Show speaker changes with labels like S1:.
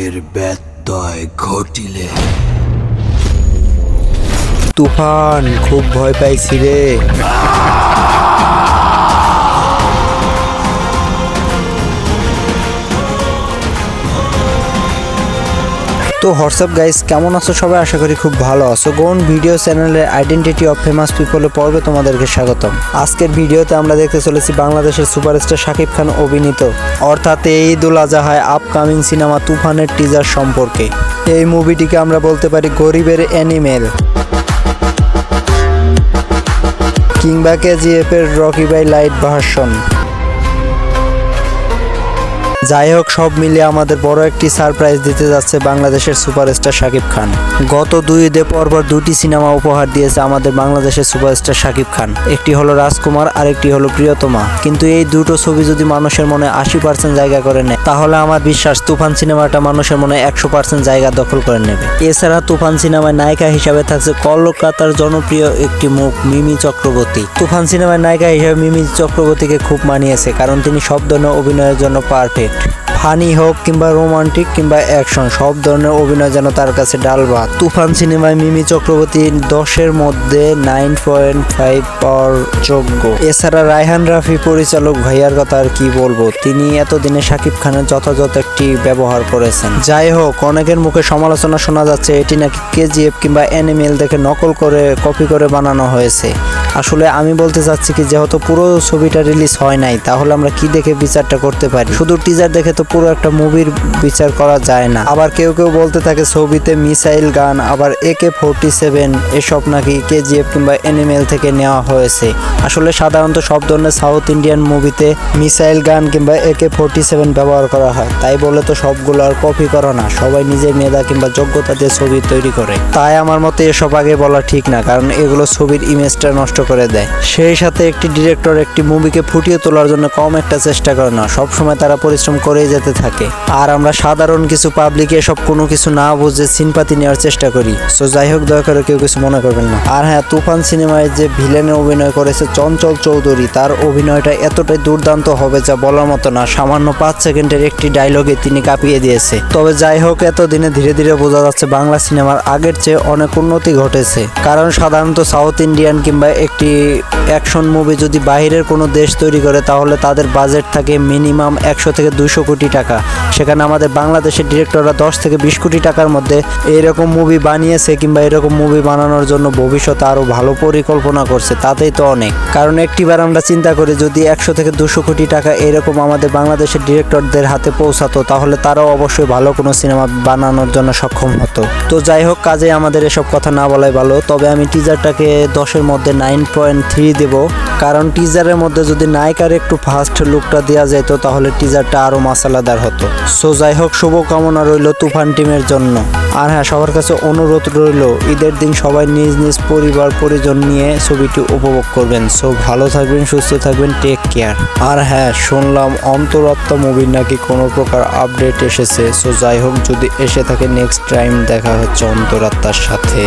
S1: আমাদের ব্যত্যয় ঘটিলে।
S2: তুফান, খুব ভয় পাইছি রে। তো হোয়াটসঅ্যাপ গাইস, কেমন আছো সবাই? আশা করি খুব ভালো আছো। গোন ভিডিও চ্যানেলের আইডেন্টিটি অফ ফেমাস পিপলের পর্বে তোমাদেরকে স্বাগতম। আজকের ভিডিওতে আমরা দেখতে চলেছি বাংলাদেশের সুপারস্টার শাকিব খান অভিনীত অর্থাৎ ঈদুল আজহায় আপকামিং সিনেমা তুফানের টিজার সম্পর্কে। এই মুভিটিকে আমরা বলতে পারি গরিবের অ্যানিমেল, কিংবা কেজিএফ এর রকি বাই লাইট ভার্সন। যাই হোক, সব মিলিয়ে আমাদের বড় একটি সারপ্রাইজ দিতে যাচ্ছে বাংলাদেশের সুপারস্টার শাকিব খান। গত 2 ঈদে পরপর 2টি সিনেমা উপহার দিয়েছে আমাদের বাংলাদেশের সুপারস্টার শাকিব খান। একটি হলো রাজকুমার, আর একটি হলো প্রিয়তমা। কিন্তু এই দুটো ছবি যদি মানুষের মনে 80% জায়গা করে নেয়, তাহলে আমার বিশ্বাস তুফান সিনেমাটা মানুষের মনে 100% জায়গা দখল করে নেবে। এছাড়া তুফান সিনেমায় নায়িকা হিসাবে থাকছে কলকাতার জনপ্রিয় একটি মুখ মিমি চক্রবর্তী। তুফান সিনেমায় নায়িকা হিসেবে মিমি চক্রবর্তীকে খুব মানিয়েছে, কারণ তিনি সব ধরনের অভিনয়ের জন্য পারফেক্ট। ফানি হোক কিংবা রোমান্টিক কিংবা অ্যাকশন, সব ধরনের অভিনয় যেন তার কাছে ডাল ভাত। তুফান সিনেমায় মিমি চক্রবর্তী 10-এর মধ্যে 9.5 পাওয়ার যোগ্য। এছাড়া রায়হান রাফি পরিচালক ভাইয়ার কথা আর কি বলবো, তিনি এতদিনে শাকিব খানের যথাযথ একটি ব্যবহার করেছেন। যাই হোক, অনেকের মুখে সমালোচনা শোনা যাচ্ছে এটি নাকি কেজিএফ কিংবা অ্যানিমেল দেখে নকল করে কপি করে বানানো হয়েছে। আসলে আমি বলতে চাচ্ছি কি, যেহেতু পুরো ছবিটা রিলিজ হয় নাই, তাহলে আমরা কি দেখে বিচারটা করতে পারি? শুধু টিজার দেখে তো পুরো একটা মুভির বিচার করা যায় না। আবার কেউ কেউ বলতে থাকে ছবিতে মিসাইল গান, আবার AK-47 এসব নাকি কেজিএফ কিংবা অ্যানিমেল থেকে নেওয়া হয়েছে। আসলে সাধারণত সব ধরনের সাউথ ইন্ডিয়ান মুভিতে মিসাইল গান কিংবা AK-47 ব্যবহার করা হয়, তাই বলে তো সবগুলো আর কপি করা না। সবাই নিজের মেধা কিংবা যোগ্যতা দিয়ে ছবি তৈরি করে। তাই আমার মতে এসব আগে বলা ঠিক না, কারণ এগুলো ছবির ইমেজটা নষ্ট করে দেয়। সেই সাথে একটি ডিরেক্টর একটি মুভিকে ফুটিয়ে তোলার জন্য কম একটা চেষ্টা করে না, সবসময় তারা পরিশ্রম করেই যেতে থাকে। আর আমরা সাধারণ কিছু পাবলিক এসব কোনো কিছু না বুঝে সিনপাতি নেওয়ার চেষ্টা করি। সো যাই হোক, দয়া করে কেউ কিছু মনে করবেন না। আর হ্যাঁ, তুফান সিনেমায় যে ভিলেনে অভিনয় করেছে চঞ্চল চৌধুরী, তার অভিনয়টা এতটাই দুর্দান্ত হবে যা বলার মতো না। সামান্য 5 সেকেন্ডের একটি ডায়লগে তিনি কাঁপিয়ে দিয়েছে। তবে যাই হোক, এতদিনে ধীরে ধীরে বোঝা যাচ্ছে বাংলা সিনেমার আগের চেয়ে অনেক উন্নতি ঘটেছে। কারণ সাধারণত সাউথ ইন্ডিয়ান কিংবা একটি অ্যাকশন মুভি যদি বাইরের কোনো দেশ তৈরি করে, তাহলে তাদের বাজেট থাকে মিনিমাম 100 থেকে 200 কোটি টাকা। সেখানে আমাদের বাংলাদেশের ডিরেক্টররা 10 থেকে 20 কোটি টাকার মধ্যে এরকম মুভি বানিয়েছে, কিংবা এরকম মুভি বানানোর জন্য ভবিষ্যতে আরও ভালো পরিকল্পনা করছে। তাতেই তো অনেক। কারণ একটিবার আমরা চিন্তা করি, যদি 100 থেকে 200 কোটি টাকা এরকম আমাদের বাংলাদেশের ডিরেক্টরদের হাতে পৌঁছাতো, তাহলে তারাও অবশ্যই ভালো কোনো সিনেমা বানানোর জন্য সক্ষম হতো। তো যাই হোক, কাজে আমাদের এসব কথা না বলাই ভালো। তবে আমি টিজারটাকে 10-এর মধ্যে 9.3 দেব, কারণ টিজারের মধ্যে যদি নায়িকার একটু ফার্স্ট লুকটা দেওয়া যেত, তাহলে টিজারটা আরও মাসালাদার হতো। সো যাই হোক, শুভকামনা রইল তুফান টিমের জন্য। আর হ্যাঁ, সবার কাছে অনুরোধ রইল, ঈদের দিন সবাই নিজ নিজ পরিবার পরিজন নিয়ে ছবিটি উপভোগ করবেন। সো ভালো থাকবেন, সুস্থ থাকবেন, টেক কেয়ার। আর হ্যাঁ, শুনলাম অন্তরাত্মা মুভির নাকি কোনো প্রকার আপডেট এসেছে। সো যাই হোক, যদি এসে থাকে নেক্সট টাইম দেখা হচ্ছে অন্তরাত্মার সাথে।